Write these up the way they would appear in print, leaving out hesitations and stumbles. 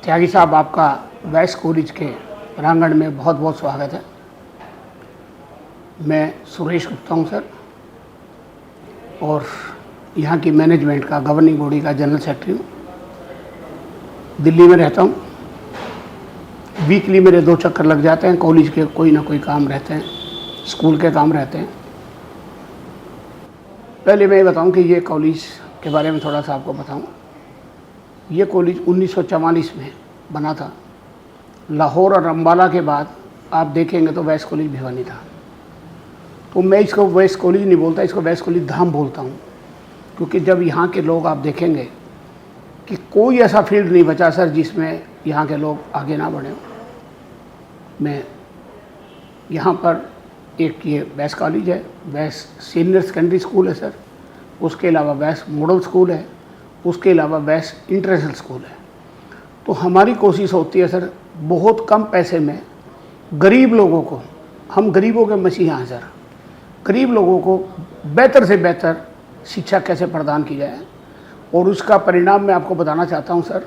त्यागी साहब, आपका waste college के प्रांगण में बहुत बहुत स्वागत है। मैं सुरेश गुप्ता हूँ सर, और यहाँ की मैनेजमेंट का, गवर्निंग बॉडी का जनरल सेक्रेटरी हूँ। दिल्ली में रहता हूँ। वीकली मेरे 2 चक्कर लग जाते हैं। कॉलेज के कोई ना कोई काम रहते हैं, स्कूल के काम रहते हैं। पहले मैं ये बताऊँ कि ये कॉलेज के बारे में थोड़ा सा आपको बताऊँ। ये कॉलेज 1944 में बना था। लाहौर और अम्बाला के बाद आप देखेंगे तो वेस्ट कॉलेज भिवानी था। तो मैं इसको वेस्ट कॉलेज नहीं बोलता, इसको वेस्ट कॉलेज धाम बोलता हूँ, क्योंकि जब यहाँ के लोग आप देखेंगे कि कोई ऐसा फील्ड नहीं बचा सर जिसमें यहाँ के लोग आगे ना बढ़े। मैं यहाँ पर एक ये वेस्ट कॉलेज है, वेस्ट सीनियर सेकेंडरी स्कूल है सर, उसके अलावा वेस्ट मॉडल स्कूल है, उसके अलावा वेस्ट इंटरनेशनल स्कूल है। तो हमारी कोशिश होती है सर, बहुत कम पैसे में गरीब लोगों को, हम गरीबों के मसीहा हैं सर, गरीब लोगों को बेहतर से बेहतर शिक्षा कैसे प्रदान की जाए। और उसका परिणाम मैं आपको बताना चाहता हूं सर,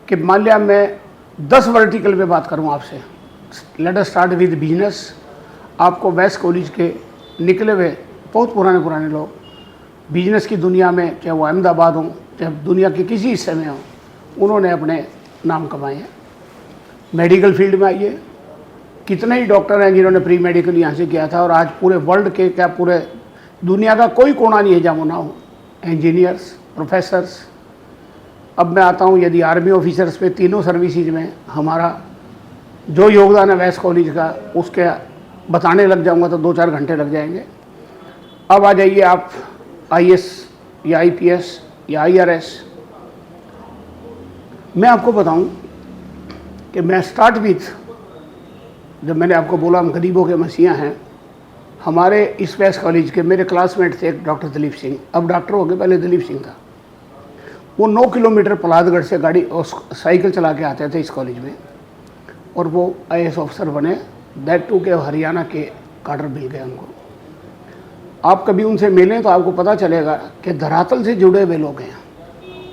कि मान लिया मैं 10 वर्टिकल पे बात करूं आपसे। Let us start with business. आपको वेस्ट कॉलेज के निकले हुए बहुत पुराने लोग बिजनेस की दुनिया में, चाहे वो अहमदाबाद हों, चाहे दुनिया के किसी हिस्से में हों, उन्होंने अपने नाम कमाए हैं। मेडिकल फील्ड में आइए, कितने ही डॉक्टर हैं जिन्होंने प्री मेडिकल यहाँ से किया था, और आज पूरे वर्ल्ड के, क्या पूरे दुनिया का कोई कोना नहीं है जहाँ वो ना हो। Engineers, professors. अब मैं आता हूँ यदि आर्मी ऑफिसर्स पे, तीनों सर्विसेज में हमारा जो योगदान है वेस्ट कॉलेज का, उसके बताने लग जाऊँगा तो 2-4 घंटे लग जाएंगे। अब आ जाइए आप IAS या IPS या IRS। मैं आपको बताऊं कि मैं स्टार्ट विथ, जब मैंने आपको बोला हम गरीबों के मसीहा हैं, हमारे इस वेस्ट कॉलेज के मेरे क्लासमेट थे एक डॉक्टर दिलीप सिंह, अब डॉक्टर हो गए, पहले दिलीप सिंह था। वो 9 किलोमीटर पलादगढ़ से गाड़ी और साइकिल चला के आते थे इस कॉलेज में, और वो IAS ऑफिसर बने। दैट टू के हरियाणा के काडर मिल गए उनको। आप कभी उनसे मिलें तो आपको पता चलेगा कि धरातल से जुड़े हुए लोग हैं।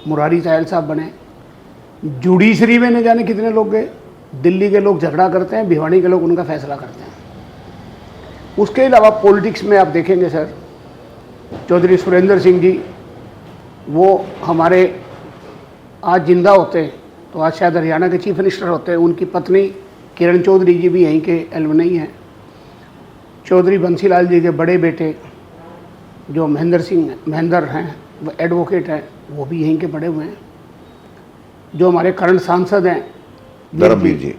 मुरारी साहल साहब बने, जुडिशरी में न जाने कितने लोग गए। दिल्ली के लोग झगड़ा करते हैं, भिवानी के लोग उनका फैसला करते हैं। उसके अलावा पॉलिटिक्स में आप देखेंगे सर, चौधरी सुरेंद्र सिंह जी, वो हमारे आज जिंदा होते तो आज शायद हरियाणा के चीफ मिनिस्टर होते। उनकी पत्नी किरण चौधरी जी भी यहीं के एलुमनी हैं। चौधरी बंसीलाल जी के बड़े बेटे जो महेंद्र हैं, वो एडवोकेट हैं, वो भी यहीं के पढ़े हुए हैं। जो हमारे करंट सांसद हैं धर्मवीर जी,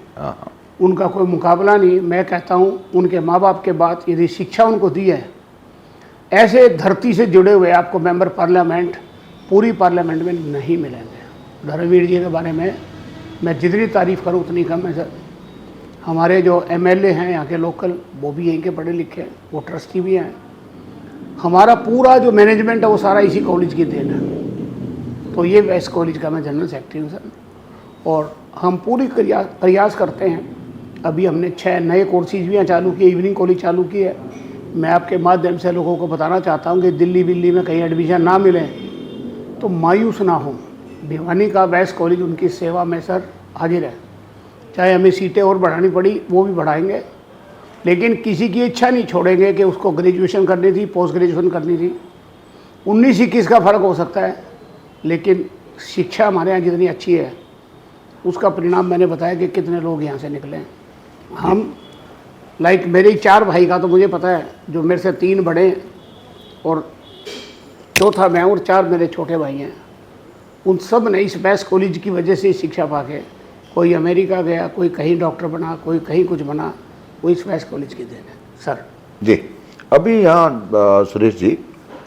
उनका कोई मुकाबला नहीं। मैं कहता हूं उनके माँ बाप के बाद यदि शिक्षा उनको दी है, ऐसे धरती से जुड़े हुए आपको मेंबर पार्लियामेंट पूरी पार्लियामेंट में नहीं मिलेंगे। धर्मवीर जी के बारे में मैं जितनी तारीफ़ करूँ उतनी कम है सर। हमारे जो MLA हैं यहाँ के लोकल, वो भी यहीं के पढ़े लिखे हैं, वो ट्रस्टी भी हैं। हमारा पूरा जो मैनेजमेंट है वो सारा इसी कॉलेज की देन है। तो ये वेस्ट कॉलेज का मैं जनरल सेक्रेटरी हूँ सर, और हम पूरी प्रयास करते हैं। अभी हमने 6 नए कोर्सेज भी यहाँ चालू किए, इवनिंग कॉलेज चालू की है। मैं आपके माध्यम से लोगों को बताना चाहता हूँ कि दिल्ली में कहीं एडमिशन ना मिले तो मायूस ना हो। भिवानी का वेस्ट कॉलेज उनकी सेवा में सर हाजिर है। चाहे हमें सीटें और बढ़ानी पड़ी वो भी बढ़ाएंगे, लेकिन किसी की इच्छा नहीं छोड़ेंगे कि उसको ग्रेजुएशन करनी थी, पोस्ट ग्रेजुएशन करनी थी। 19-21 का फ़र्क हो सकता है, लेकिन शिक्षा हमारे यहाँ जितनी अच्छी है उसका परिणाम मैंने बताया कि कितने लोग यहाँ से निकले हैं। हम लाइक मेरे 4 भाई का तो मुझे पता है, जो मेरे से 3 बड़े और चौथा मैं, और 4 मेरे छोटे भाई हैं। उन सब ने इस वेस्ट कॉलेज की वजह से शिक्षा पाके, कोई अमेरिका गया, कोई कहीं डॉक्टर बना, कोई कहीं कुछ बना, वो इस वेस्ट कॉलेज की देन है सर जी। अभी यहाँ सुरेश जी,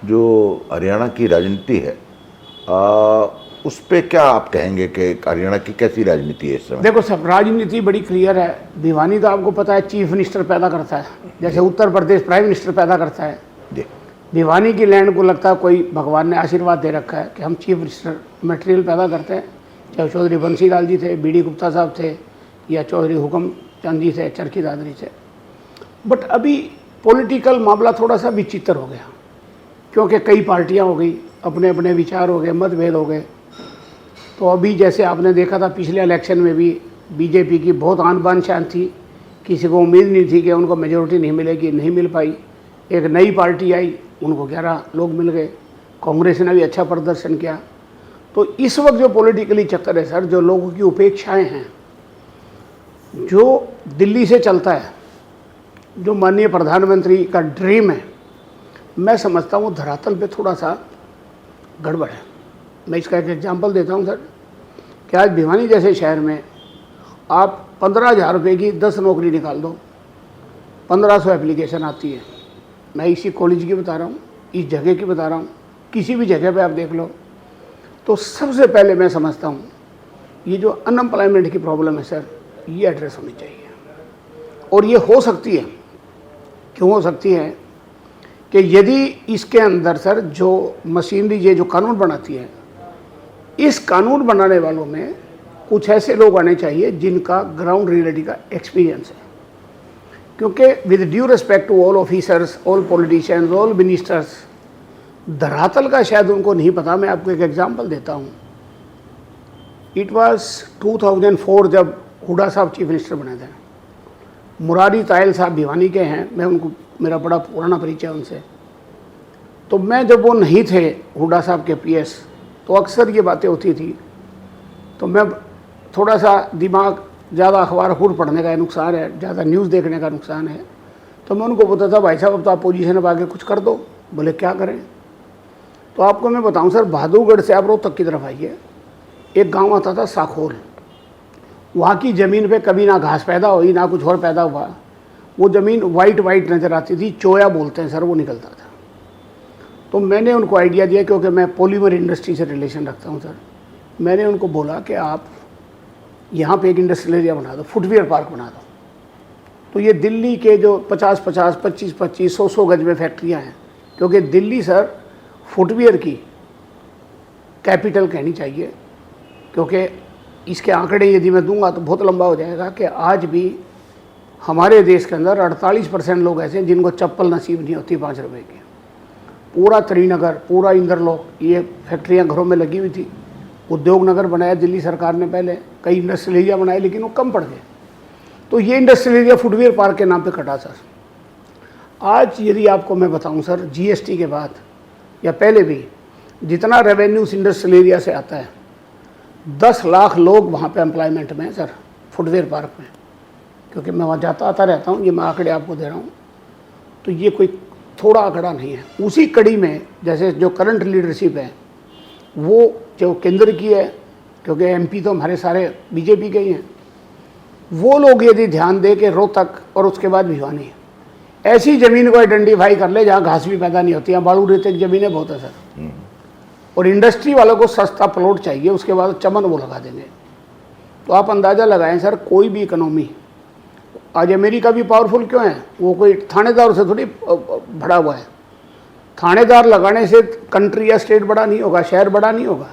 जो हरियाणा की राजनीति है, उस पर क्या आप कहेंगे कि हरियाणा की कैसी राजनीति है इस समय? देखो सर, राजनीति बड़ी क्लियर है। भिवानी तो आपको पता है चीफ मिनिस्टर पैदा करता है, जैसे उत्तर प्रदेश प्राइम मिनिस्टर पैदा करता है। जी। भिवानी की लैंड को लगता है कोई भगवान ने आशीर्वाद दे रखा है कि हम चीफ मिनिस्टर मटेरियल पैदा करते हैं। चाहे चौधरी बंसीलाल जी थे, BD गुप्ता साहब थे, या चौधरी हुकम चंद जी थे, चरखी दादरी थे। बट अभी पॉलिटिकल मामला थोड़ा सा विचित्र हो गया, क्योंकि कई पार्टियां हो गई, अपने अपने विचार हो गए, मतभेद हो गए। तो अभी जैसे आपने देखा था पिछले इलेक्शन में भी बीजेपी की बहुत आन बान शान थी, किसी को उम्मीद नहीं थी कि उनको मेजोरिटी नहीं मिलेगी, नहीं मिल पाई। एक नई पार्टी आई, उनको 11 लोग मिल गए। कांग्रेस ने भी अच्छा प्रदर्शन किया। तो इस वक्त जो पॉलिटिकली चक्कर है सर, जो लोगों की उपेक्षाएं हैं, जो दिल्ली से चलता है, जो माननीय प्रधानमंत्री का ड्रीम है, मैं समझता हूँ धरातल पे थोड़ा सा गड़बड़ है। मैं इसका एक एग्जांपल देता हूँ सर, कि आज भिवानी जैसे शहर में आप 15,000 रुपये की 10 नौकरी निकाल दो, 1500 एप्लीकेशन आती है। मैं इसी कॉलेज की बता रहा हूँ, इस जगह की बता रहा हूँ, किसी भी जगह पे आप देख लो। तो सबसे पहले मैं समझता हूँ ये जो अनएम्प्लॉयमेंट की प्रॉब्लम है सर, ये एड्रेस होनी चाहिए। और ये हो सकती है, क्यों हो सकती है कि यदि इसके अंदर सर जो मशीनरी ये जो कानून बनाती है, इस कानून बनाने वालों में कुछ ऐसे लोग आने चाहिए जिनका ग्राउंड रियलिटी का एक्सपीरियंस है। क्योंकि with due respect to all officers, all politicians, all ministers, धरातल का शायद उनको नहीं पता। मैं आपको एक एग्जांपल देता हूँ। इट वाज 2004 जब हुड्डा साहब चीफ मिनिस्टर बने थे। मुरारी तायल साहब भिवानी के हैं, मैं उनको, मेरा बड़ा पुराना परिचय उनसे। तो मैं जब वो नहीं थे हुड्डा साहब के पीएस, तो अक्सर ये बातें होती थी। तो मैं थोड़ा सा दिमाग, ज़्यादा अखबार पढ़ने का नुकसान है, ज़्यादा न्यूज़ देखने का नुकसान है। तो मैं उनको बोलता था, भाई साहब अब तो आप पोजीशन में आगे कुछ कर दो। बोले क्या करें? तो आपको मैं बताऊं सर, बहादुरगढ़ से आप रोहतक की तरफ आइए, एक गांव आता था साखोल। वहाँ की ज़मीन पे कभी ना घास पैदा हुई, ना कुछ और पैदा हुआ। वो ज़मीन वाइट वाइट नज़र आती थी, चोया बोलते हैं सर, वो निकलता था। तो मैंने उनको आइडिया दिया, क्योंकि मैं पॉलीमर इंडस्ट्री से रिलेशन रखता हूँ सर। मैंने उनको बोला कि आप यहाँ पे एक इंडस्ट्रियल एरिया बना दो, फुटवियर पार्क बना दो। तो ये दिल्ली के जो 50-50, 25-25, 100-100 गज में फैक्ट्रियाँ हैं, क्योंकि दिल्ली सर फुटवियर की कैपिटल कहनी चाहिए। क्योंकि इसके आंकड़े यदि मैं दूंगा तो बहुत लंबा हो जाएगा, कि आज भी हमारे देश के अंदर 48% लोग ऐसे हैं जिनको चप्पल नसीब नहीं होती 5 रुपए की। पूरा त्रिनगर, पूरा इंद्रलोक, ये फैक्ट्रियाँ घरों में लगी हुई थी। उद्योग नगर बनाया दिल्ली सरकार ने पहले, कई इंडस्ट्रियल एरिया बनाए, लेकिन वो कम पड़ गए। तो ये इंडस्ट्रियल एरिया फुटवियर पार्क के नाम पे कटा सर। आज यदि आपको मैं बताऊं सर, जीएसटी के बाद या पहले भी जितना रेवेन्यू इंडस्ट्रियल एरिया से आता है, 10 लाख लोग वहाँ पे एम्प्लॉयमेंट में हैं सर, फुटवियर पार्क में। क्योंकि मैं वहाँ जाता आता रहता हूँ, ये मैं आंकड़े आपको दे रहा हूँ। तो ये कोई थोड़ा आंकड़ा नहीं है। उसी कड़ी में जैसे जो करंट लीडरशिप है वो जो केंद्र की है, क्योंकि एमपी तो हमारे सारे बीजेपी के ही हैं, वो लोग यदि ध्यान दे के रोहतक और उसके बाद भिवानी ऐसी ज़मीन को आइडेंटिफाई कर ले जहाँ घास भी पैदा नहीं होती, यहाँ बालू रेते की ज़मीनें बहुत है सर। और इंडस्ट्री वालों को सस्ता प्लॉट चाहिए, उसके बाद चमन वो लगा देंगे। तो आप अंदाज़ा लगाएं सर, कोई भी इकोनॉमी, आज अमेरिका भी पावरफुल क्यों है? वो कोई थानेदार से थोड़ी भरा हुआ है। थानेदार लगाने से कंट्री या स्टेट बड़ा नहीं होगा, शहर बड़ा नहीं होगा।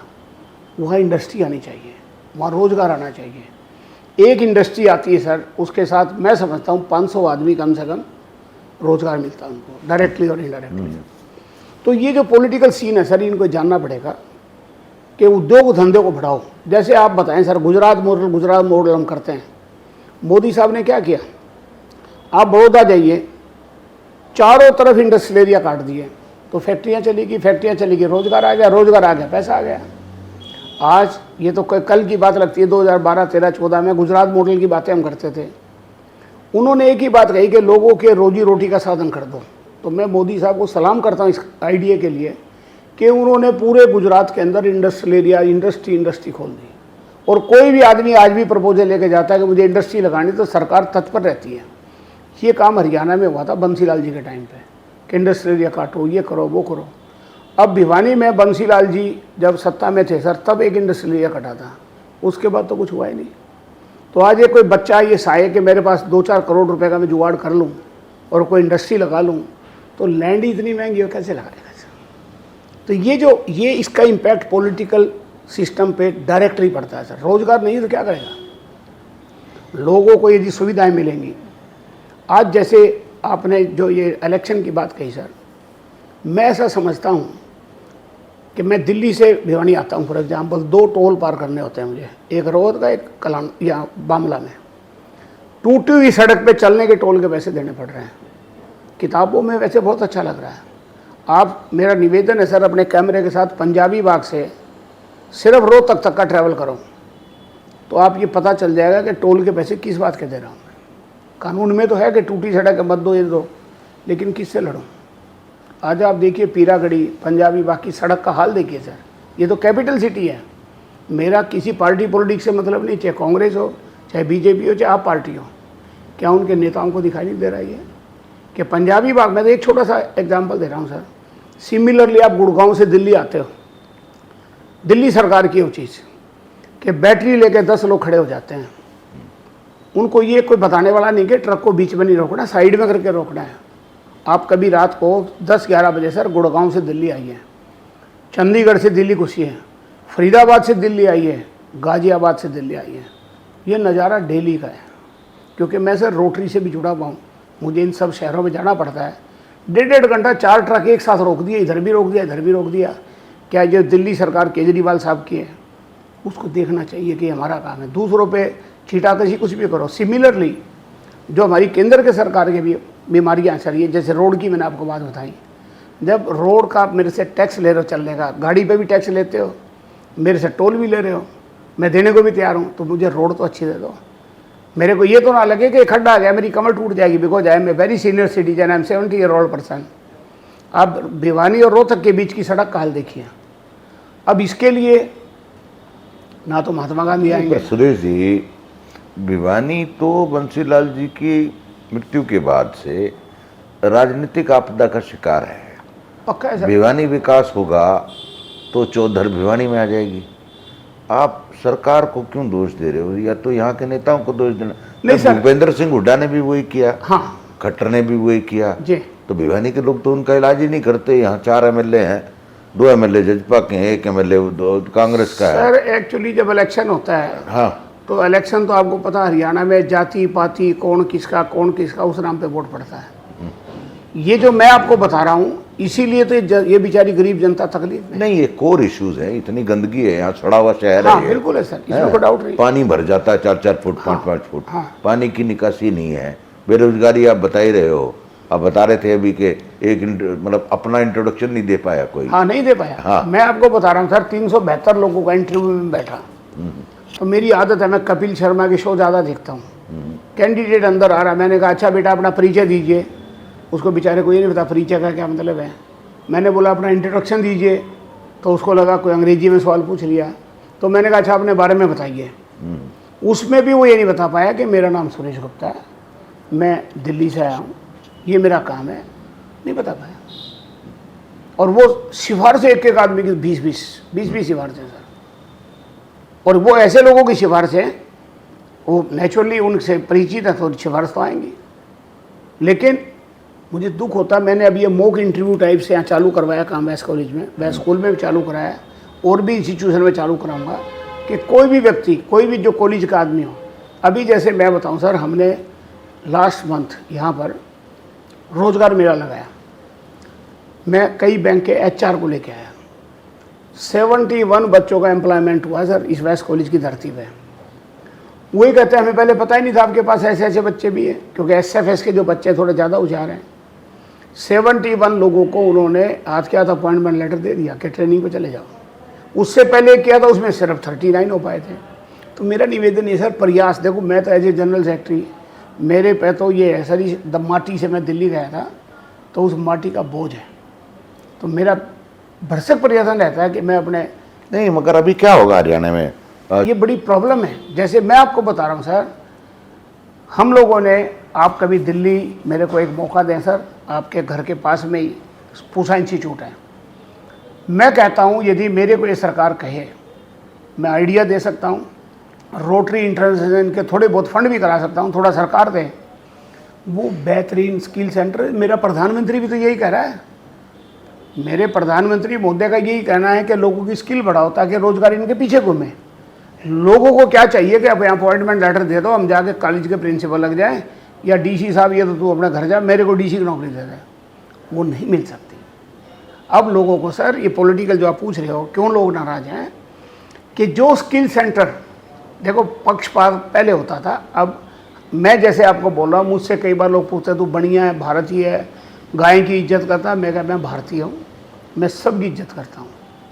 वहाँ इंडस्ट्री आनी चाहिए, वहाँ रोज़गार आना चाहिए। एक इंडस्ट्री आती है सर, उसके साथ मैं समझता हूँ 500 आदमी कम से कम रोज़गार मिलता है उनको, डायरेक्टली और इनडायरेक्टली। तो ये जो पॉलिटिकल सीन है सर, इनको जानना पड़ेगा कि उद्योग धंधे को बढ़ाओ। जैसे आप बताएं सर, गुजरात मॉडल हम करते हैं। मोदी साहब ने क्या किया? आप बड़ौदा जाइए, चारों तरफ इंडस्ट्रियल एरिया काट दिए, तो फैक्ट्रियाँ चली गई, रोज़गार आ गया, पैसा आ गया। आज ये तो कल की बात लगती है, 2012, 13, 14 में गुजरात मॉडल की बातें हम करते थे। उन्होंने एक ही बात कही कि लोगों के रोजी रोटी का साधन कर दो। तो मैं मोदी साहब को सलाम करता हूँ इस आइडिया के लिए कि उन्होंने पूरे गुजरात के अंदर इंडस्ट्रियल एरिया, इंडस्ट्री खोल दी। और कोई भी आदमी आज भी प्रपोजल लेके जाता है कि मुझे इंडस्ट्री लगानी, तो सरकार तत्पर रहती है। ये काम हरियाणा में हुआ था बंसीलाल जी के टाइम पे, कि इंडस्ट्रियल एरिया काटो, ये करो, वो करो। अब भिवानी में बंसीलाल जी जब सत्ता में थे सर, तब एक इंडस्ट्रियल एरिया कटा था, उसके बाद तो कुछ हुआ ही नहीं। तो आज ये कोई बच्चा ये साये कि मेरे पास 2-4 करोड़ रुपए का मैं जुगाड़ कर लूँ और कोई इंडस्ट्री लगा लूँ, तो लैंड ही इतनी महंगी हो, कैसे लगाएगा? तो ये इसका इम्पैक्ट पॉलिटिकल सिस्टम पे डायरेक्टली पड़ता है सर। रोजगार नहीं तो क्या करेगा? लोगों को यदि सुविधाएं मिलेंगी, आज जैसे आपने जो ये इलेक्शन की बात कही सर, मैं ऐसा समझता हूँ कि मैं दिल्ली से भिवानी आता हूँ फॉर एग्जांपल, 2 टोल पार करने होते हैं मुझे, एक रोहत का, एक कलान या बामला में। टूटी हुई सड़क पे चलने के टोल के पैसे देने पड़ रहे हैं। किताबों में वैसे बहुत अच्छा लग रहा है। आप, मेरा निवेदन है सर, अपने कैमरे के साथ पंजाबी बाग से सिर्फ रोहतक तक का ट्रैवल करो तो आप ये पता चल जाएगा कि टोल के पैसे किस बात के दे रहा हूँ। कानून में तो है कि टूटी सड़क है मत दो, ये दो, लेकिन किससे लड़ूँ? आज आप देखिए पीरागढ़ी, पंजाबी बाग की सड़क का हाल देखिए सर। ये तो कैपिटल सिटी है। मेरा किसी पार्टी पॉलिटिक्स से मतलब नहीं, चाहे कांग्रेस हो, चाहे बीजेपी हो, चाहे आप पार्टी हो। क्या उनके नेताओं को दिखाई नहीं दे रहा है कि पंजाबी बाग में, तो एक छोटा सा एग्जांपल दे रहा हूँ सर। सिमिलरली आप गुड़गांव से दिल्ली आते हो, दिल्ली सरकार की वो चीज़ कि बैटरी लेके 10 लोग खड़े हो जाते हैं। उनको ये कोई बताने वाला नहीं कि ट्रक को बीच में नहीं रोकना, साइड में करके रोकना है। आप कभी रात को 10-11 बजे सर गुड़गांव से दिल्ली आइए, चंडीगढ़ से दिल्ली घुसिए, फरीदाबाद से दिल्ली आइए, गाजियाबाद से दिल्ली आइए। ये नज़ारा डेली का है, क्योंकि मैं सर रोटरी से भी जुड़ा हुआ हूँ। मुझे इन सब शहरों में जाना पड़ता है। 1.5 घंटा 4 ट्रक एक साथ रोक दिए, इधर भी रोक दिया, इधर भी रोक दिया। क्या ये दिल्ली सरकार केजरीवाल साहब की है? उसको देखना चाहिए कि हमारा काम है। दूसरों पे छीटाकशी कुछ भी करो। सिमिलरली जो हमारी केंद्र के सरकार के भी बीमारियाँ चल रही है, जैसे रोड की मैंने आपको बात बताई। जब रोड का मेरे से टैक्स ले रहे हो चलने का, गाड़ी पे भी टैक्स लेते हो, मेरे से टोल भी ले रहे हो, मैं देने को भी तैयार हूँ, तो मुझे रोड तो अच्छी दे दो। मेरे को ये तो ना लगे कि खड्डा आ गया मेरी कमर टूट जाएगी, because I am a very senior citizen, I am 70 year old person. अब भिवानी और रोहतक के बीच की सड़क का हाल देखिए। अब इसके लिए ना तो महात्मा गांधी आएंगे। सुरेश जी, भिवानी तो बंसीलाल जी की मृत्यु के बाद से राजनीतिक आपदा का शिकार है। पक्का है सर। भिवानी विकास होगा तो चौधर भिवानी में आ जाएगी। आप सरकार को क्यों दोष दे रहे हो? या तो यहाँ के नेताओं को दोष देना। नहीं सर, भूपेंद्र सिंह हुड्डा ने भी वही किया, हाँ, खट्टर ने भी वही किया जी। तो भिवानी के लोग तो उनका इलाज ही नहीं करते। यहाँ 4 MLA हैं, 2 MLA जजपा के हैं, 1 MLA कांग्रेस का है। सर एक्चुअली जब इलेक्शन होता है, हाँ, तो इलेक्शन तो आपको पता, हरियाणा में जाति पाति कौन किसका उस नाम पे वोट पड़ता है। ये जो मैं आपको बता रहा हूँ, इसीलिए तो ये बेचारी गरीब जनता तकलीफ में। नहीं, ये कोर इश्यूज है। इतनी गंदगी है यहाँ, सड़ा हुआ शहर हाँ, है। बिल्कुल है सर, इसमें कोई डाउट नहीं। पानी भर जाता है 4-4 फुट, 5-5 फुट। हाँ। पानी की निकासी नहीं है। बेरोजगारी आप बता ही रहे हो। आप बता रहे थे अभी के एक मतलब अपना इंट्रोडक्शन नहीं दे पाया कोई। हाँ, नहीं दे पाया। हाँ। मैं आपको बता रहा हूँ सर, 372 लोगों का इंटरव्यू में बैठा। तो मेरी आदत है, मैं कपिल शर्मा के शो ज़्यादा देखता हूँ। कैंडिडेट अंदर आ रहा, मैंने कहा अच्छा बेटा अपना परिचय दीजिए। उसको बेचारे को ये नहीं पता परिचय का क्या मतलब है। मैंने बोला अपना इंट्रोडक्शन दीजिए, तो उसको लगा कोई अंग्रेजी में सवाल पूछ लिया। तो मैंने कहा अच्छा अपने बारे में बताइए। उसमें भी वो ये नहीं बता पाया कि मेरा नाम सुरेश गुप्ता है, मैं दिल्ली से आया हूँ, ये मेरा काम है, नहीं बता पाया। और वो सिफारिश एक आदमी की 20-20 सिफारिशें सर। और वो ऐसे लोगों की सिफारिश है, वो नेचुरली उनसे परिचित है तो सिफारिश तो आएंगी। लेकिन मुझे दुख होता, मैंने अभी ये मॉक इंटरव्यू टाइप से यहाँ चालू करवाया काम वैस कॉलेज में, वैस स्कूल में भी चालू कराया, और भी इंस्टीट्यूशन में चालू कराऊंगा कि कोई भी व्यक्ति, कोई भी जो कॉलेज का आदमी हो। अभी जैसे मैं बताऊं सर, हमने लास्ट मंथ यहाँ पर रोज़गार मेला लगाया। मैं कई बैंक के HR को लेके आया। 71 बच्चों का एम्प्लॉयमेंट हुआ सर इस वैस कॉलेज की धरती पे। वही कहते हैं हमें पहले पता ही नहीं था आपके पास ऐसे ऐसे बच्चे भी हैं, क्योंकि SFS के जो बच्चे थोड़े ज़्यादा होशियार हैं। 71 लोगों को उन्होंने आज क्या था अपॉइंटमेंट लेटर दे दिया कि ट्रेनिंग पे चले जाओ। उससे पहले किया था, उसमें सिर्फ 39 हो पाए थे। तो मेरा निवेदन ये सर, प्रयास देखो, मैं तो एज ए जनरल सेक्रेटरी, मेरे पे तो ये है सर, माटी से मैं दिल्ली गया था तो उस माटी का बोझ है। तो मेरा भरसक प्रयासन रहता है कि मैं अपने, नहीं मगर अभी क्या होगा हरियाणा में? ये बड़ी प्रॉब्लम है। जैसे मैं आपको बता रहा हूँ सर, हम लोगों ने, आप कभी दिल्ली, मेरे को एक मौका दें सर, आपके घर के पास में ही पूसा इंस्टीट्यूट है। मैं कहता हूँ यदि मेरे को ये सरकार कहे, मैं आइडिया दे सकता हूँ, रोटरी इंटरनेशनल के थोड़े बहुत फंड भी करा सकता हूँ, थोड़ा सरकार दे, वो बेहतरीन स्किल सेंटर। मेरा प्रधानमंत्री भी तो यही कह रहा है, मेरे प्रधानमंत्री मोदी का यही कहना है कि लोगों की स्किल बढ़ाओ ताकि रोजगार इनके पीछे घूमे। लोगों को क्या चाहिए कि अब अपॉइंटमेंट लेटर दे दो, हम जाके कॉलेज के प्रिंसिपल लग जाए, या DC साहब ये तो तू अपने घर जा, मेरे को DC की नौकरी दे दे। वो नहीं मिल सकती। अब लोगों को सर ये पॉलिटिकल जो आप पूछ रहे हो क्यों लोग नाराज हैं कि जो स्किल सेंटर, देखो पक्षपात पहले होता था, अब मैं जैसे आपको बोल रहा हूँ, मुझसे कई बार लोग पूछते तू बढ़िया है, भारतीय है, गाय की इज्जत करता, मैं कहा मैं भारतीय हूँ, मैं सबकी इज्जत करता हूँ,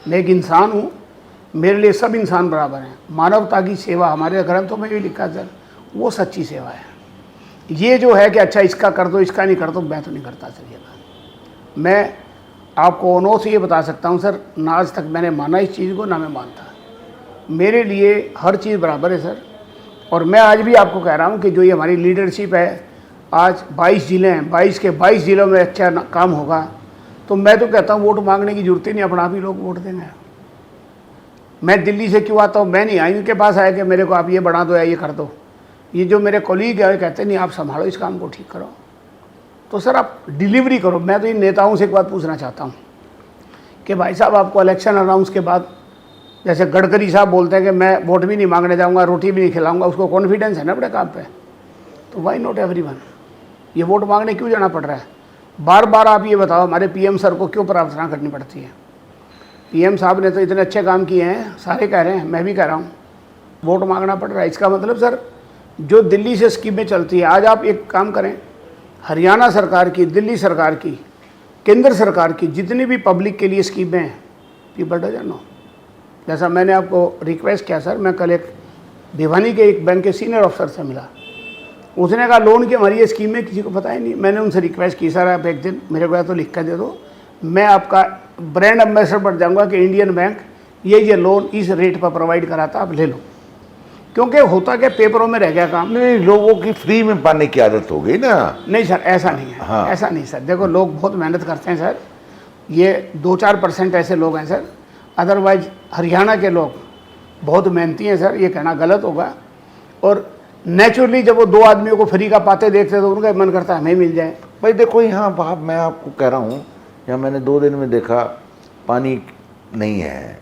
मैं एक इंसान हूँ, मेरे लिए सब इंसान बराबर हैं। मानवता की सेवा हमारे ग्रंथों में भी लिखा सर, वो सच्ची सेवा है। ये जो है कि अच्छा इसका कर दो इसका नहीं कर दो, मैं तो नहीं करता सर ये बात। मैं आपको ओनों से ये बता सकता हूँ सर, ना आज तक मैंने माना इस चीज़ को, ना मैं मानता। मेरे लिए हर चीज़ बराबर है सर। और मैं आज भी आपको कह रहा हूँ कि जो ये हमारी लीडरशिप है, आज 22 ज़िले हैं, 22 के 22 ज़िलों में अच्छा काम होगा, तो मैं तो कहता हूँ वोट मांगने की जरूरत ही नहीं, अपना आप ही लोग वोट देंगे। मैं दिल्ली से क्यों आता हूँ, मैं नहीं आई उनके पास आया कि मेरे को आप ये बढ़ा दो या ये कर दो। ये जो मेरे कॉलीग है कहते नहीं आप संभालो इस काम को, ठीक करो। तो सर आप डिलीवरी करो। मैं तो इन नेताओं से एक बात पूछना चाहता हूँ कि भाई साहब आपको इलेक्शन अनाउंस के बाद, जैसे गडकरी साहब बोलते हैं कि मैं वोट भी नहीं मांगने जाऊँगा, रोटी भी नहीं खिलाऊंगा, उसको कॉन्फिडेंस है ना अपने काम पे, तो वाई नॉट एवरीवन, ये वोट मांगने क्यों जाना पड़ रहा है? बार बार आप ये बताओ हमारे पीएम सर को क्यों प्रार्थना करनी पड़ती है? पीएम साहब ने तो इतने अच्छे काम किए हैं, सारे कह रहे हैं, मैं भी कह रहा हूँ, वोट मांगना पड़ रहा है। इसका मतलब सर जो दिल्ली से स्कीमें चलती है, आज आप एक काम करें, हरियाणा सरकार की, दिल्ली सरकार की, केंद्र सरकार की जितनी भी पब्लिक के लिए स्कीमें हैं, पीपल डजंट नो। जैसा मैंने आपको रिक्वेस्ट किया सर, मैं कल एक भिवानी के एक बैंक के सीनियर अफसर से मिला, उसने कहा लोन की हमारी ये स्कीम है किसी को पता ही नहीं। मैंने उनसे रिक्वेस्ट की सर आप एक दिन मेरे को या तो लिख कर दे दो, मैं आपका ब्रांड एम्बेसडर बन जाऊंगा कि इंडियन बैंक ये लोन इस रेट पर प्रोवाइड कराता, आप ले लो। क्योंकि होता क्या, पेपरों में रह गया काम। नहीं, लोगों की फ्री में पाने की आदत हो गई ना। नहीं सर ऐसा नहीं है, हाँ। ऐसा नहीं सर। देखो लोग बहुत मेहनत करते हैं सर, ये 2-4% ऐसे लोग हैं सर, अदरवाइज हरियाणा के लोग बहुत मेहनती हैं सर, ये कहना गलत होगा। और नेचुरली जब वो दो आदमियों को फ्री का पाते देखते हैं तो उनका मन करता है हमें मिल जाए। भाई देखो यहाँ बाप, मैं आपको कह रहा हूँ, यहाँ मैंने 2 दिन में देखा पानी नहीं है,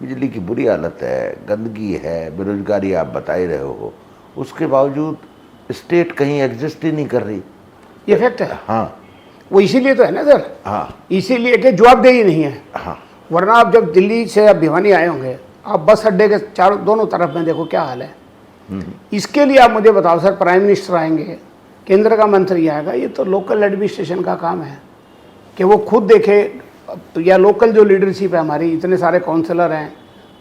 बिजली की बुरी हालत है, गंदगी है, बेरोजगारी आप बता ही रहे हो, उसके बावजूद स्टेट कहीं एग्जिस्ट ही नहीं कर रही। ये फैक्ट है। हाँ, वो इसीलिए तो है ना सर, हाँ, इसीलिए कि जवाबदेही नहीं है। हाँ, वरना आप जब दिल्ली से आप भिवानी आए होंगे, आप बस अड्डे के चारों दोनों तरफ में देखो क्या हाल है। इसके लिए आप मुझे बताओ सर, प्राइम मिनिस्टर आएंगे, केंद्र का मंत्री आएगा, ये तो लोकल एडमिनिस्ट्रेशन का काम है कि वो खुद देखे, या लोकल जो लीडरशिप है हमारी, इतने सारे काउंसलर हैं,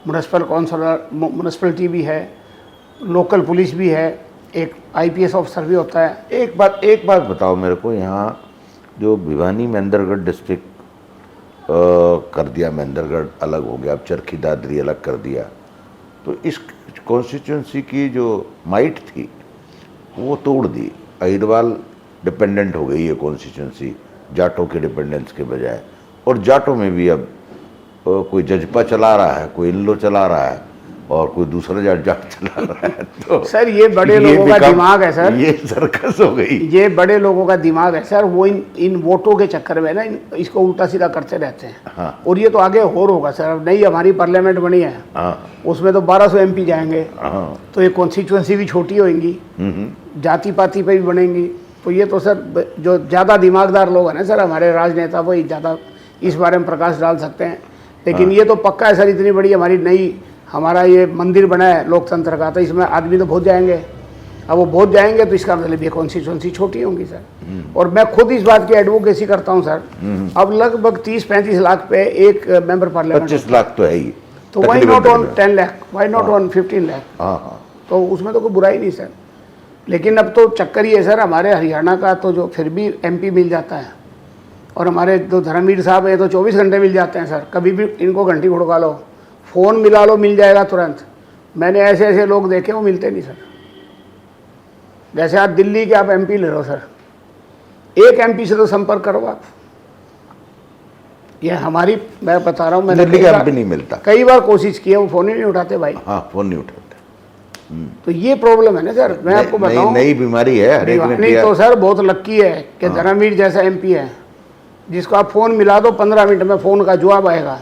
म्यूनसिपल काउंसलर, म्यूनसिपलिटी भी है, लोकल पुलिस भी है, एक आईपीएस ऑफिसर भी होता है। एक बात बताओ मेरे को, यहाँ जो भिवानी महेंद्रगढ़ डिस्ट्रिक्ट कर दिया, महेंद्रगढ़ अलग हो गया, अब चरखी दादरी अलग कर दिया, तो इस कॉन्स्टिट्यूंसी की जो माइट थी वो तोड़ दी। अहिरवाल डिपेंडेंट हो गई है कॉन्स्टिट्यूंसी जाटों के डिपेंडेंस के बजाय, और जाटों में भी अब कोई जजपा चला रहा है, कोई इनलो चला रहा है, और कोई दूसरा जाट चला रहा है। तो सर ये बड़े लोगों का दिमाग है सर, ये सर्कस हो गई। ये बड़े लोगों का दिमाग है सर, वो इन वोटों के चक्कर में ना इसको उल्टा सीधा करते रहते हैं। हाँ। और ये तो आगे और होगा सर। अब नई हमारी पार्लियामेंट बनी है, हाँ, उसमें तो 1200 एमपी जाएंगे, हाँ, तो ये कॉन्स्टिट्यूंसी भी छोटी होंगी, जाति पाति पे भी बनेंगी। तो ये तो सर जो ज़्यादा दिमागदार लोग हैं ना सर, हमारे राजनेता, वही ज़्यादा इस बारे में प्रकाश डाल सकते हैं। लेकिन ये तो पक्का है सर, इतनी बड़ी हमारी नई हमारा ये मंदिर बना है लोकतंत्र का, तो इसमें आदमी तो बहुत जाएंगे। अब वो बहुत जाएंगे तो इसका मतलब ये कॉन्स्टिट्यूंसी छोटी होंगी सर। और मैं खुद इस बात की एडवोकेसी करता हूँ सर। अब लगभग 30-35 लाख पे एक मेंबर पार्लियामेंट, 25 लाख तो है ही, तो why not on 10 lakh, why not on 15 lakh. हाँ, तो उसमें तो कोई बुराई नहीं सर। लेकिन अब तो चक्कर ही है सर, हमारे हरियाणा का तो जो फिर भी एमपी मिल जाता है, और हमारे जो धर्मवीर साहब है तो 24 घंटे मिल जाते हैं सर, कभी भी इनको घंटी खुड़का लो, फ़ोन मिला लो, मिल जाएगा तुरंत। मैंने ऐसे ऐसे लोग देखे, वो मिलते नहीं सर। जैसे आप दिल्ली के आप एमपी ले लो सर, एक एमपी से तो संपर्क करो आप। ये हमारी, मैं बता रहा हूँ, मैंने दिल्ली का एमपी नहीं मिलता, कई बार कोशिश की है, वो फ़ोन ही नहीं उठाते भाई। हाँ, फोन नहीं उठाते। तो ये प्रॉब्लम है ना सर। मैं आपको बताऊँ, नई बीमारी है, हर एक ने नहीं तो सर बहुत लक्की है कि धर्मवीर जैसा एमपी है, जिसको आप फ़ोन मिला दो 15 मिनट में फ़ोन का जवाब आएगा।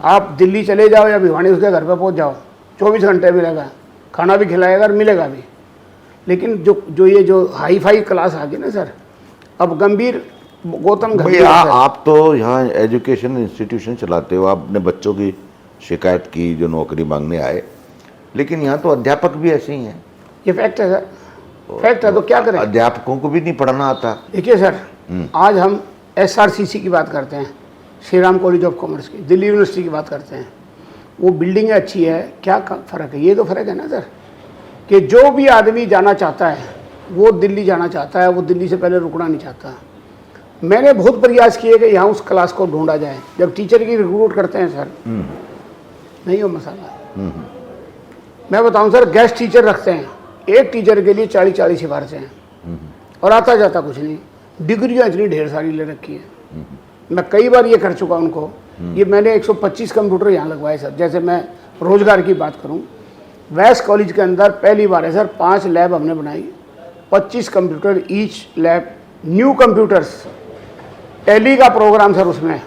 आप दिल्ली चले जाओ या भिवानी उसके घर पे पहुंच जाओ, 24 घंटे मिलेगा, खाना भी खिलाएगा और मिलेगा भी। लेकिन जो ये जो हाई फाई क्लास आ गई ना सर, अब गंभीर गौतम भाई गंभीर सर। आप तो यहाँ एजुकेशन इंस्टीट्यूशन चलाते हो, आपने बच्चों की शिकायत की जो नौकरी मांगने आए, लेकिन यहाँ तो अध्यापक भी ऐसे ही हैं। ये फैक्ट है सर, फैक्ट है, तो क्या करें। अध्यापकों को भी नहीं पढ़ना आता। देखिए सर, आज हम SRCC की बात करते हैं, Shri Ram college of commerce की, दिल्ली यूनिवर्सिटी की बात करते हैं, वो बिल्डिंग अच्छी है, क्या फ़र्क है? ये तो फ़र्क है ना सर, कि जो भी आदमी जाना चाहता है वो दिल्ली जाना चाहता है, वो दिल्ली से पहले रुकना नहीं चाहता। मैंने बहुत प्रयास किए कि यहाँ उस क्लास को ढूंढा जाए। जब टीचर की रिक्रूट करते हैं सर, नहीं हो मसाला। मैं बताऊं सर, गेस्ट टीचर रखते हैं, एक टीचर के लिए 40-40 सिफारिशें हैं, और आता जाता कुछ नहीं। डिग्रियाँ इतनी ढेर सारी ले रखी है। मैं कई बार ये कर चुका उनको। ये मैंने 125 कंप्यूटर यहाँ लगवाए सर। जैसे मैं रोजगार की बात करूँ, वैस कॉलेज के अंदर पहली बार है सर 5 लैब हमने बनाई, 25 computer each lab, new computers, tally का प्रोग्राम सर उसमें,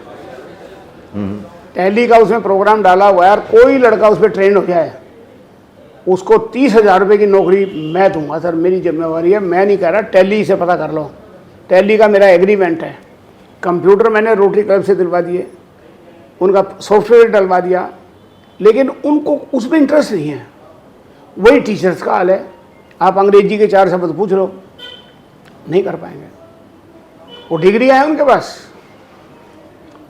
टैली का उसमें प्रोग्राम डाला हुआ है। और कोई लड़का उस पर ट्रेन हो जाए, उसको 30,000 रुपये की नौकरी मैं दूंगा सर, मेरी जिम्मेवारी है। मैं नहीं कह रहा, टैली से पता कर लो, टैली का मेरा एग्रीमेंट है। कंप्यूटर मैंने रोटरी क्लब से दिलवा दिए, उनका सॉफ्टवेयर डलवा दिया, लेकिन उनको उसमें इंटरेस्ट नहीं है। वही टीचर्स का हाल है, आप अंग्रेजी के 4 शब्द पूछ लो, नहीं कर पाएंगे। वो डिग्रियाँ हैं उनके पास।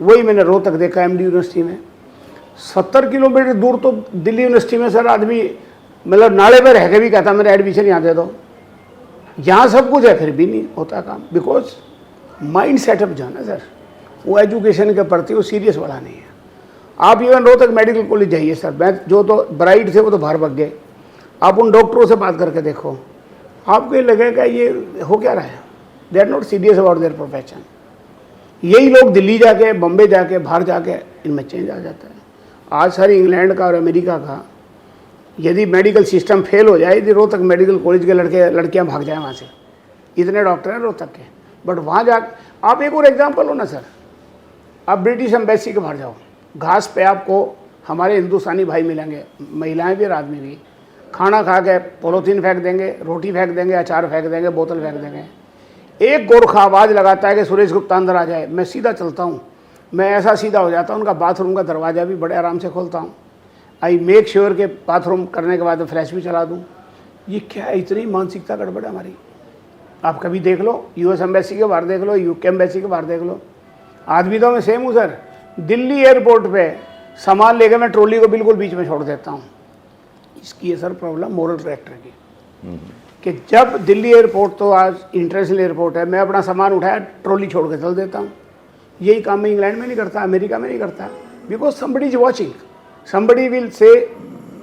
वही मैंने रोहतक देखा, MD यूनिवर्सिटी में 70 किलोमीटर दूर, तो दिल्ली यूनिवर्सिटी में सर आदमी मतलब नाले पर रह के भी कहता मेरा एडमिशन यहाँ दे दो। यहाँ सब कुछ है, फिर भी नहीं होता काम, बिकॉज माइंड सेटअप जो है ना सर, वो एजुकेशन के प्रति वो सीरियस वाला नहीं है। आप इवन रोहतक मेडिकल कॉलेज जाइए सर, मैं जो तो ब्राइट थे वो तो बाहर भग गए। आप उन डॉक्टरों से बात करके देखो, आपको ये लगेगा ये हो क्या रहा है, they are not serious about their profession. यही लोग दिल्ली जाके, बम्बे जाके, बाहर जाके इनमें चेंज आ जाता है। आज सर इंग्लैंड का और अमेरिका का यदि मेडिकल सिस्टम फेल हो जाए, यदि रोहतक मेडिकल कॉलेज के लड़के लड़कियां भाग जाए वहाँ से, इतने डॉक्टर हैं रोहतक के, बट वहाँ जा, आप एक और एग्जांपल हो ना सर, आप ब्रिटिश एम्बेसी के बाहर जाओ, घास पे आपको हमारे हिंदुस्तानी भाई मिलेंगे, महिलाएं भी और आदमी भी, खाना खा के पॉलीथीन फेंक देंगे, रोटी फेंक देंगे, अचार फेंक देंगे, बोतल फेंक देंगे। एक गोरखा आवाज़ लगाता है कि सुरेश गुप्ता अंदर आ जाए, मैं सीधा चलता हूँ, मैं ऐसा सीधा हो जाता हूँ, उनका बाथरूम का दरवाज़ा भी बड़े आराम से खोलता हूँ। आई मेक श्योर के बाथरूम करने के बाद फ्लैश भी चला दूँ। ये क्या है, इतनी मानसिकता गड़बड़ है हमारी। आप कभी देख लो, US एम्बेसी के बाहर देख लो, UK एम्बेसी के बाहर देख लो, आदमी तो मैं सेम हूँ सर। दिल्ली एयरपोर्ट पे सामान लेकर मैं ट्रॉली को बिल्कुल बीच में छोड़ देता हूँ। इसकी है सर प्रॉब्लम मोरल कैरेक्टर की, कि जब दिल्ली एयरपोर्ट तो आज इंटरनेशनल एयरपोर्ट है, मैं अपना सामान उठाया ट्रॉली छोड़ के चल देता हूँ। यही काम मैं इंग्लैंड में नहीं करता, अमेरिका में नहीं करता, because somebody is watching, somebody will say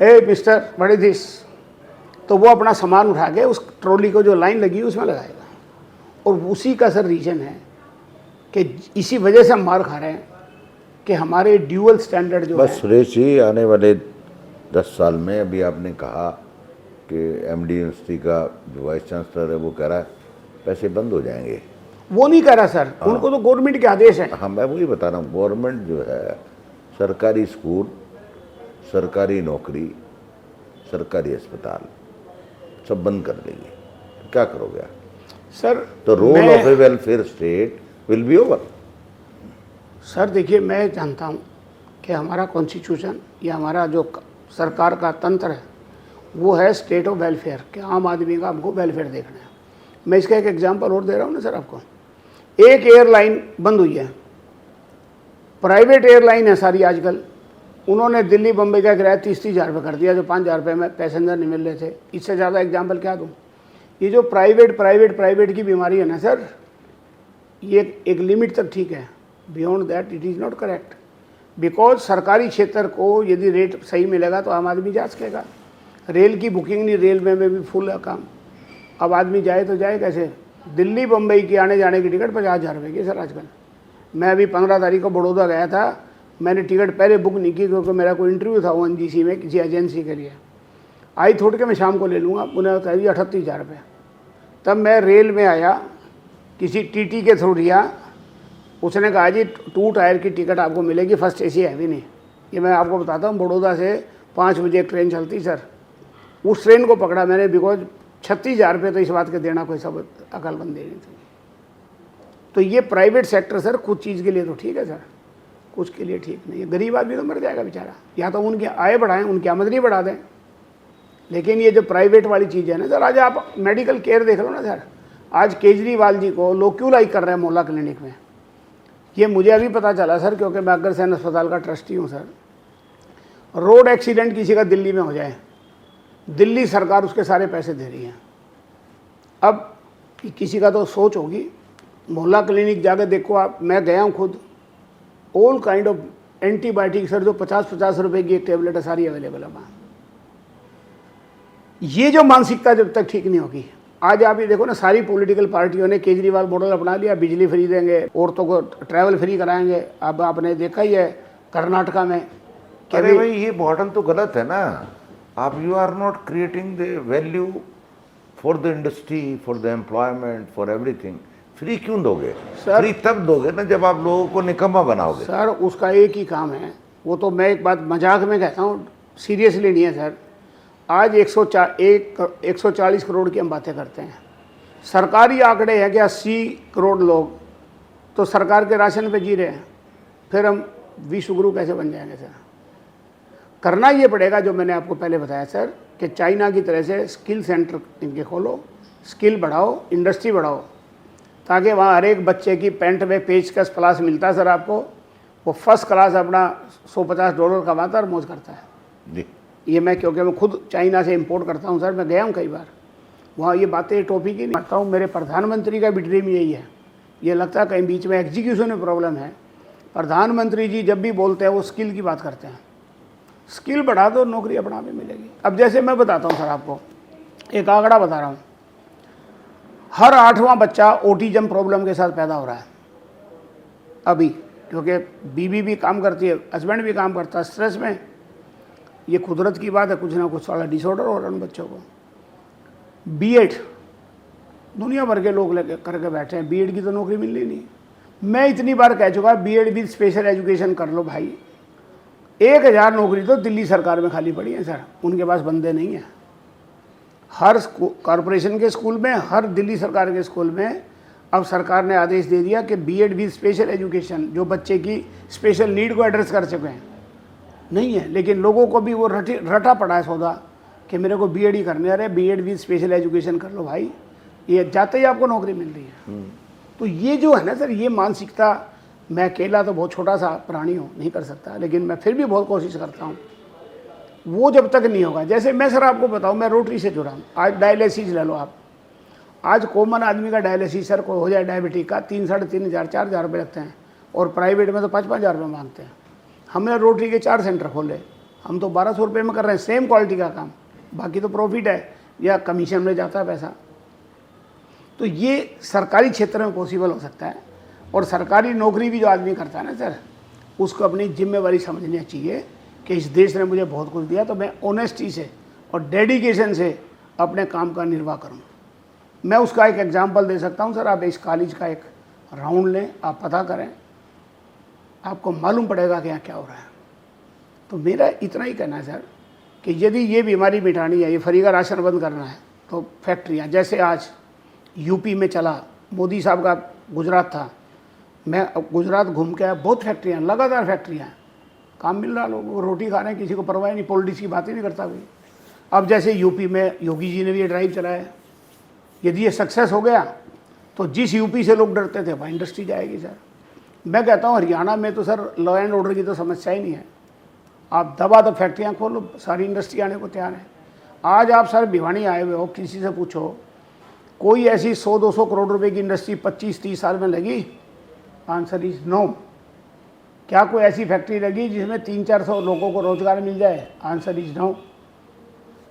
A mister what is this, तो वो अपना सामान उठा के उस ट्रॉली को जो लाइन लगी उसमें लगाएगा। और उसी का सर रीज़न है कि इसी वजह से हम मार खा रहे हैं कि हमारे ड्यूअल स्टैंडर्ड जो बस है। सुरेश जी, आने वाले 10 साल में, अभी आपने कहा कि MD यूनिवर्सिटी का जो वाइस चांसलर है वो कह रहा है पैसे बंद हो जाएंगे। वो नहीं कह रहा सर, उनको तो गवर्नमेंट के आदेश है। हाँ, मैं वही बता रहा हूँ, गवर्नमेंट जो है सरकारी स्कूल, सरकारी नौकरी, सरकारी अस्पताल सब बंद कर देगी, तो क्या करोगे आप? सर तो role of a welfare state will be over. Sir देखिए, मैं जानता हूँ कि हमारा कॉन्स्टिट्यूशन या हमारा जो सरकार का तंत्र है वो है स्टेट ऑफ वेलफेयर, कि आम आदमी का हमको वेलफेयर देखना है। मैं इसका एक एग्जांपल और दे रहा हूँ ना सर आपको। एक एयरलाइन बंद हुई है, प्राइवेट एयरलाइन है सारी आजकल, उन्होंने दिल्ली बम्बई का किराया 30-30 हज़ार रुपये कर दिया, जो 5,000 रुपये में पैसेंजर नहीं मिल रहे थे। इससे ज़्यादा एग्जांपल क्या दूँ? ये जो प्राइवेट की बीमारी है ना सर, ये एक लिमिट तक ठीक है, beyond that it is not correct, because सरकारी क्षेत्र को यदि रेट सही मिलेगा तो आम आदमी जा सकेगा। रेल की बुकिंग नहीं, रेल में भी फुल है काम। अब आदमी जाए तो जाए कैसे? दिल्ली बम्बई की आने जाने की टिकट 50,000 रुपये की सर आजकल। मैं अभी 15 तारीख को बड़ौदा गया था, मैंने टिकट पहले बुक नहीं की क्योंकि मेरा कोई इंटरव्यू था ONGC में किसी एजेंसी के लिए। आई थोड़ के मैं शाम को ले लूँगा, उन्हें बता दिया 38,000 रुपये। तब मैं रेल में आया, किसी TT के थ्रू लिया, उसने कहा जी 2 टायर की टिकट आपको मिलेगी, फर्स्ट AC है भी नहीं। ये मैं आपको बताता हूँ, बड़ौदा से 5 बजे एक ट्रेन चलती सर, उस ट्रेन को पकड़ा मैंने, बिकॉज 36,000 रुपये तो इस बात के देना कोई सब अकलमंद नहीं थी। तो ये प्राइवेट सेक्टर सर कुछ चीज़ के लिए तो ठीक है सर, कुछ के लिए ठीक नहीं है। गरीब आदमी तो मर जाएगा बेचारा, या तो उनकी आय बढ़ाएं, उनकी आमदनी बढ़ा दें। लेकिन ये जो प्राइवेट वाली चीज़ है ना सर, आज आप मेडिकल केयर देख लो ना सर, आज केजरीवाल जी को लोग क्यों लाइक कर रहे हैं मोहल्ला क्लिनिक में, ये मुझे अभी पता चला सर, क्योंकि मैं अग्रसेन अस्पताल का ट्रस्टी हूँ सर। रोड एक्सीडेंट किसी का दिल्ली में हो जाए, दिल्ली सरकार उसके सारे पैसे दे रही है। अब किसी का तो सोच होगी, मोहल्ला क्लिनिक जाकर देखो आप, मैं गया हूँ खुद, all kind of antibiotic sir, जो 50-50 रुपए की एक टेबलेट है, सारी अवेलेबल है वहाँ। ये जो मानसिकता जब तक ठीक नहीं होगी, आज आप ये देखो ना, सारी पॉलिटिकल पार्टियों ने केजरीवाल मॉडल अपना लिया, बिजली फ्री देंगे, औरतों को ट्रैवल फ्री कराएंगे। अब आपने देखा ही है कर्नाटका में। अरे भाई ये मॉडल तो गलत है ना, आप you are not creating the value for the industry, for the employment, for everything. Free क्यों दोगे सर? फ्री तब दोगे ना जब आप लोगों को निकम्मा बनाओगे। सर उसका एक ही काम है, वो तो मैं एक बात मजाक में कहता हूँ, सीरियसली नहीं है सर। आज 140 करोड़ की हम बातें करते हैं, सरकारी आंकड़े हैं कि 80 करोड़ लोग तो सरकार के राशन पे जी रहे हैं, फिर हम विश्वगुरु कैसे बन जाएंगे सर? करना ये पड़ेगा जो मैंने आपको पहले बताया सर, कि चाइना की तरह से स्किल सेंटर इनके खोलो, स्किल बढ़ाओ, इंडस्ट्री बढ़ाओ, ताकि वहाँ हर एक बच्चे की पैंट में पेचकस प्लास मिलता है सर आपको, वो फर्स्ट क्लास अपना $150 कमाता और मौज करता है जी। ये मैं, क्योंकि मैं खुद चाइना से इंपोर्ट करता हूँ सर, मैं गया हूँ कई बार वहाँ। ये बातें टॉपिक ही नहीं करता हूँ। मेरे प्रधानमंत्री का भी ड्रीम यही है। ये लगता है कहीं बीच में एग्जीक्यूशन में प्रॉब्लम है। प्रधानमंत्री जी जब भी बोलते हैं वो स्किल की बात करते हैं, स्किल बढ़ा दो, नौकरी अपना में मिलेगी। अब जैसे मैं बताता हूँ सर आपको, एक आंकड़ा बता रहा हूँ, हर 8वां बच्चा ऑटिज्म प्रॉब्लम के साथ पैदा हो रहा है अभी, क्योंकि बीवी भी काम करती है, हस्बैंड भी काम करता है, स्ट्रेस में। ये कुदरत की बात है, कुछ ना कुछ सारा डिसऑर्डर हो रहा है उन बच्चों को। बीएड दुनिया भर के लोग लेके करके बैठे हैं, बीएड की तो नौकरी मिल रही नहीं। मैं इतनी बार कह चुका, बीएड भी स्पेशल एजुकेशन कर लो भाई। 1000 नौकरी तो दिल्ली सरकार में खाली पड़ी है सर, उनके पास बंदे नहीं हैं। हर कॉरपोरेशन के स्कूल में, हर दिल्ली सरकार के स्कूल में अब सरकार ने आदेश दे दिया कि बीएड भी स्पेशल एजुकेशन, जो बच्चे की स्पेशल नीड को एड्रेस कर चुके हैं, नहीं है। लेकिन लोगों को भी वो रटा पड़ा है सौदा कि मेरे को बीएड ही करने, अरे बीएड भी स्पेशल एजुकेशन कर लो भाई, ये जाते ही आपको नौकरी मिल रही है। तो ये जो है ना सर, ये मानसिकता, मैं अकेला तो बहुत छोटा सा प्राणी हूँ, नहीं कर सकता, लेकिन मैं फिर भी बहुत कोशिश करता हूँ। वो जब तक नहीं होगा, जैसे मैं सर आपको बताऊँ, मैं रोटरी से जुड़ा हूँ। आज डायलिसिस ले लो आप, आज कॉमन आदमी का डायलिसिस सर को हो जाए डायबिटीज का, 3-3.5 हज़ार 4,000 रुपये लगते हैं, और प्राइवेट में तो 5-5 हज़ार रुपये मांगते हैं। हमने रोटरी के 4 सेंटर खोले, हम तो 1200 रुपये में कर रहे हैं, सेम क्वालिटी का काम, बाकी तो प्रॉफिट है या कमीशन में जाता है पैसा। तो ये सरकारी क्षेत्र में पॉसिबल हो सकता है। और सरकारी नौकरी भी जो आदमी करता है ना सर, उसको अपनी जिम्मेवारी समझनी चाहिए कि इस देश ने मुझे बहुत कुछ दिया, तो मैं ऑनेस्टी से और डेडिकेशन से अपने काम का निर्वाह करूँ। मैं उसका एक एग्जांपल दे सकता हूँ सर। आप इस कॉलेज का एक राउंड लें, आप पता करें, आपको मालूम पड़ेगा कि यहाँ क्या हो रहा है। तो मेरा इतना ही कहना है सर कि यदि ये बीमारी मिटानी है, ये फ्री का राशन बंद करना है, तो फैक्ट्रियाँ, जैसे आज यूपी में चला, मोदी साहब का गुजरात था, मैं गुजरात घूम के आया, बहुत फैक्ट्रियाँ, लगातार फैक्ट्रियाँ, काम मिल रहा, लोगों को रोटी खा रहे हैं, किसी को परवाह नहीं, पॉलिटिक्स की बात ही नहीं करता कोई। अब जैसे यूपी में योगी जी ने भी ये ड्राइव चलाया, यदि ये सक्सेस हो गया तो जिस यूपी से लोग डरते थे वहाँ इंडस्ट्री जाएगी सर। मैं कहता हूँ हरियाणा में तो सर लॉ एंड ऑर्डर की तो समस्या ही नहीं है, आप दबा दब फैक्ट्रियाँ खोलो, सारी इंडस्ट्री आने को तैयार है। आज आप सर भिवानी आए हुए हो, किसी से पूछो, कोई ऐसी 100-200 करोड़ रुपए की इंडस्ट्री 25-30 साल में लगी? Answer is no. क्या कोई ऐसी फैक्ट्री लगी जिसमें 300-400 लोगों को रोजगार मिल जाए? Answer is no.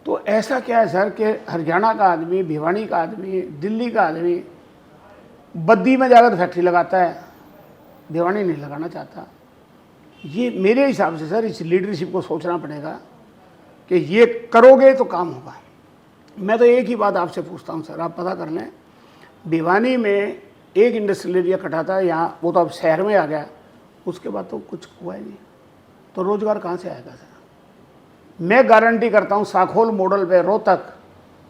तो ऐसा क्या है सर कि हरियाणा का आदमी, भिवानी का आदमी, दिल्ली का आदमी बद्दी में जाकर फैक्ट्री लगाता है, भिवानी नहीं लगाना चाहता। ये मेरे हिसाब से सर इस लीडरशिप को सोचना पड़ेगा कि ये करोगे तो काम होगा। मैं तो एक ही बात आपसे पूछता हूँ सर, आप पता कर लें, भिवानी में एक इंडस्ट्रियल एरिया कटा था, यहाँ वो तो अब शहर में आ गया, उसके बाद तो कुछ हुआ ही नहीं। तो रोजगार कहाँ से आएगा सर? मैं गारंटी करता हूँ साखोल मॉडल पे रोहतक,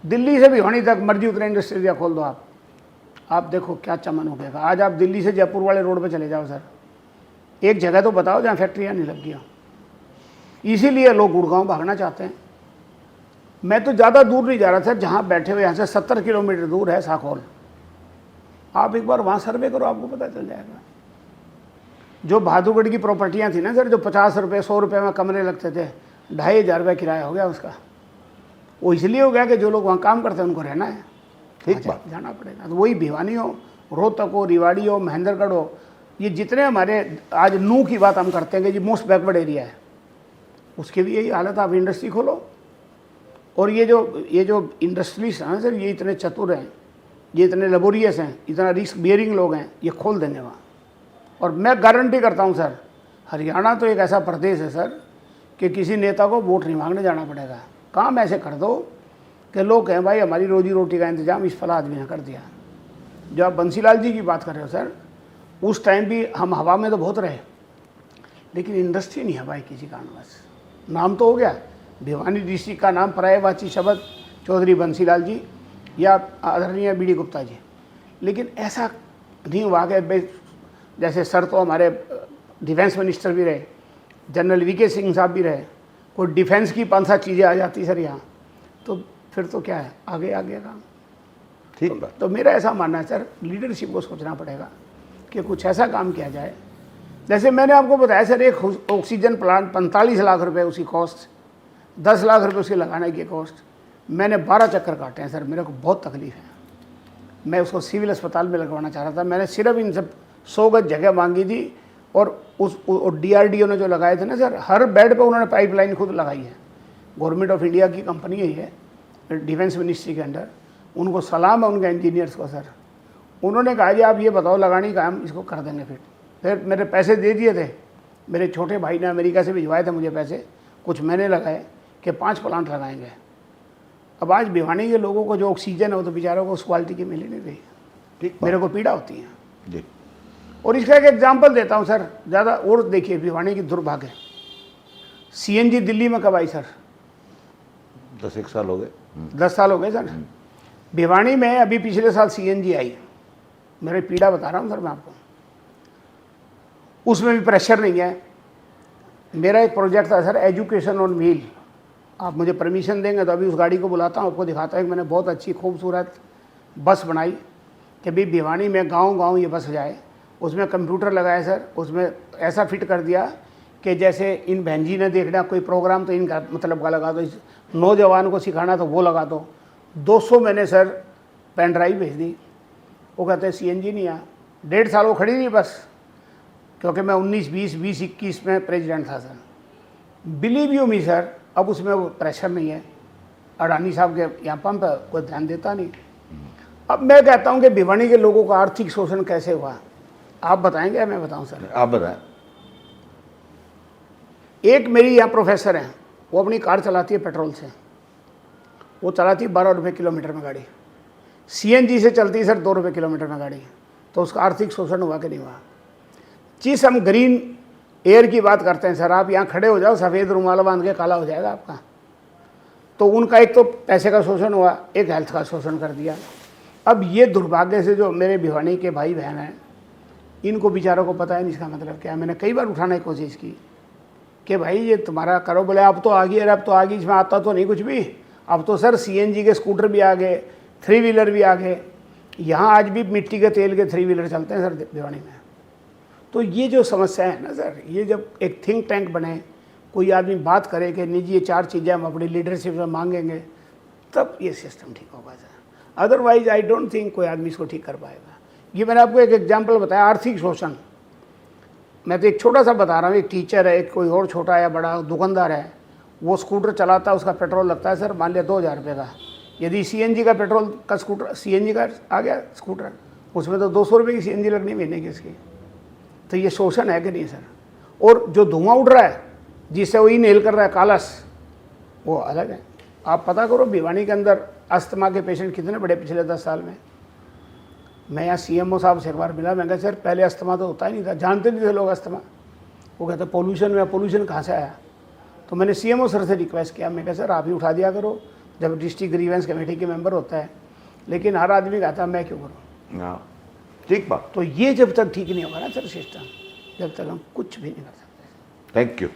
दिल्ली से भिवानी तक मर्जी उतने इंडस्ट्रियल एरिया खोल दो आप आप देखो क्या चमन हो गया। आज आप दिल्ली से जयपुर वाले रोड पे चले जाओ सर, एक जगह तो बताओ जहाँ फैक्ट्रियाँ नहीं लग गई। इसीलिए लोग गुड़गांव भागना चाहते हैं। मैं तो ज़्यादा दूर नहीं जा रहा सर, जहाँ बैठे हुए यहाँ से 70 किलोमीटर दूर है साखौल। आप एक बार वहाँ सर्वे करो, आपको पता चल जाएगा। जो बहादुरगढ़ की प्रॉपर्टियाँ थी ना सर, जो 50 रुपये 100 रुपये में कमरे लगते थे, 2,500 रुपये किराया हो गया उसका। वो इसलिए हो गया कि जो लोग वहाँ काम करते हैं उनको रहना है, ठीक बात। जाना पड़ेगा। तो वही भिवानी हो, रोहतक हो, रेवाड़ी हो, महेंद्रगढ़ हो, ये जितने हमारे आज नू की बात हम करते हैं कि ये मोस्ट बैकवर्ड एरिया है, उसकी भी यही हालत। आप इंडस्ट्री खोलो, और ये जो इंडस्ट्रीज हैं सर, ये इतने चतुर हैं, ये इतने लेबोरियस हैं, इतना रिस्क बियरिंग लोग हैं, ये खोल देंगे वहाँ। और मैं गारंटी करता हूँ सर, हरियाणा तो एक ऐसा प्रदेश है सर कि किसी नेता को वोट नहीं मांगने जाना पड़ेगा। काम ऐसे कर दो कि लोग कहें भाई हमारी रोजी रोटी का इंतजाम इस फला आदमी ने कर दिया। जो आप बंसीलाल जी की बात कर रहे हो सर, उस टाइम भी हम हवा में तो बहुत रहे, लेकिन इंडस्ट्री नहीं है भाई किसी कारणवश। नाम तो हो गया, भिवानी डिस्ट्रिक्ट का नाम पर्यायवाची शब्द चौधरी बंसीलाल जी या आदरणीय बी डी गुप्ता जी, लेकिन ऐसा नहीं हुआ कि जैसे सर तो हमारे डिफेंस मिनिस्टर भी रहे, जनरल वी के सिंह साहब भी रहे, कोई डिफेंस की 5-7 चीज़ें आ जाती सर यहाँ, तो फिर तो क्या है, आगे काम। ठीक बात। तो मेरा ऐसा मानना है सर, लीडरशिप को सोचना पड़ेगा कि कुछ ऐसा काम किया जाए। जैसे मैंने आपको बताया सर, एक ऑक्सीजन प्लांट 45 लाख रुपए उसकी कॉस्ट, 10 लाख रुपए उसके लगाने की कॉस्ट। मैंने 12 चक्कर काटे हैं सर, मेरे को बहुत तकलीफ है। मैं उसको सिविल अस्पताल में लगवाना चाह रहा था, मैंने सिर्फ इन सब 100 गज जगह मांगी थी, और DRDO ने जो लगाए थे ना सर, हर बेड पे उन्होंने पाइपलाइन खुद लगाई है। गवर्नमेंट ऑफ इंडिया की कंपनी ही है, डिफेंस मिनिस्ट्री के अंडर। उनको सलाम है उनके इंजीनियर्स को सर। उन्होंने कहा जी आप ये बताओ लगानी का, हम इसको कर देंगे। फिर मेरे पैसे दे दिए थे, मेरे छोटे भाई ने अमेरिका से भिजवाए थे मुझे पैसे, कुछ मैंने लगाए कि 5 प्लांट लगाएंगे। अब आज भिवानी के लोगों को जो ऑक्सीजन है वो तो बेचारों को उस क्वालिटी की मिल ही नहीं रही। ठीक, मेरे को पीड़ा होती है जी। और इसका एक एग्जाम्पल देता हूँ सर, ज़्यादा और देखिए भिवानी की दुर्भाग्य। CNG दिल्ली में कब आई सर? 10 साल हो गए। 10 साल हो गए सर। भिवानी में अभी पिछले साल CNG आई। मेरी पीड़ा बता रहा हूँ सर मैं आपको, उसमें भी प्रेशर नहीं है। मेरा एक प्रोजेक्ट था सर, एजुकेशन ऑन व्हील। आप मुझे परमिशन देंगे तो अभी उस गाड़ी को बुलाता हूँ, आपको दिखाता हूँ कि मैंने बहुत अच्छी खूबसूरत बस बनाई कि भाई भिवानी में गांव ये बस जाए। उसमें कंप्यूटर लगाया सर, उसमें ऐसा फिट कर दिया कि जैसे इन बहन जी ने देखना कोई प्रोग्राम तो इनका मतलब का लगा दो, इस नौजवान को सिखाना तो वो लगा दो। 200 मैंने सर पेन ड्राइव भेज दी। वो कहते हैं CNG नहीं आया। 1.5 साल वो खड़ी रही बस, क्योंकि मैं 19, 20, 21 में प्रेसिडेंट था sir. Believe you me sir, अब उसमें वो प्रेशर नहीं है। अडानी साहब के यहाँ पंप है, कोई ध्यान देता नहीं। अब मैं कहता हूँ कि भिवानी के लोगों का आर्थिक शोषण कैसे हुआ, आप बताएंगे या मैं बताऊँ सर? आप बताएं। एक मेरी यहाँ प्रोफेसर हैं, वो अपनी कार चलाती है पेट्रोल से, वो चलाती है 12 रुपये किलोमीटर में गाड़ी। CNG से चलती है सर 2 रुपये किलोमीटर में गाड़ी। तो उसका आर्थिक शोषण हुआ कि नहीं हुआ? चीज़ हम ग्रीन एयर की बात करते हैं सर, आप यहाँ खड़े हो जाओ, सफ़ेद रुमाल बांध के काला हो जाएगा आपका। तो उनका एक तो पैसे का शोषण हुआ, एक हेल्थ का शोषण कर दिया। अब ये दुर्भाग्य से जो मेरे भिवानी के भाई बहन हैं, इनको बेचारों को पता है नहीं इसका मतलब क्या है। मैंने कई बार उठाने की कोशिश की कि भाई ये तुम्हारा करो, बोले अब तो आ गई, अरे अब तो आ गई, इसमें आता तो नहीं कुछ भी। अब तो सर CNG के स्कूटर भी आ गए, 3 व्हीलर भी आ गए। यहाँ आज भी मिट्टी के तेल के 3 व्हीलर चलते हैं सर भिवानी में। तो ये जो समस्या है ना सर, ये जब एक थिंक टैंक बने, कोई आदमी बात करे कि निजी ये 4 चीज़ें हम अपनी लीडरशिप में मांगेंगे, तब ये सिस्टम ठीक होगा sir. Otherwise I don't think कोई आदमी इसको ठीक कर पाएगा। ये मैंने आपको एक एग्जाम्पल बताया, आर्थिक शोषण। मैं तो एक छोटा सा बता रहा हूँ, एक टीचर है, एक कोई और छोटा या बड़ा दुकानदार है, वो स्कूटर चलाता है, उसका पेट्रोल लगता है सर मान लिया 2000 रुपये का। यदि CNG का पेट्रोल का स्कूटर, CNG का आ गया स्कूटर, उसमें तो 200 रुपये की CNG लगनी महीने की इसकी। तो ये शोषण है कि नहीं सर? और जो धुआं उड़ रहा है जिससे वो इनहेल कर रहा है कालस, वो अलग है। आप पता करो भिवानी के अंदर अस्थमा के पेशेंट कितने बड़े पिछले 10 साल में। मैं यहाँ CMO साहब से एक बार मिला, मैं कहा सर पहले अस्थमा तो होता ही नहीं था, जानते नहीं थे लोग अस्थमा। वो कहते पोल्यूशन में, पोल्यूशन कहाँ से आया? तो मैंने CMO सर से रिक्वेस्ट किया, मैं कहा सर आप ही उठा दिया करो, जब डिस्ट्रिक्ट ग्रीवेंस कमेटी के मेंबर होता है। लेकिन हर आदमी कहता मैं क्यों करूँ, हाँ ठीक बात। तो ये जब तक ठीक नहीं होगा ना सर सिस्टम, जब तक हम कुछ भी नहीं कर सकते। Thank you.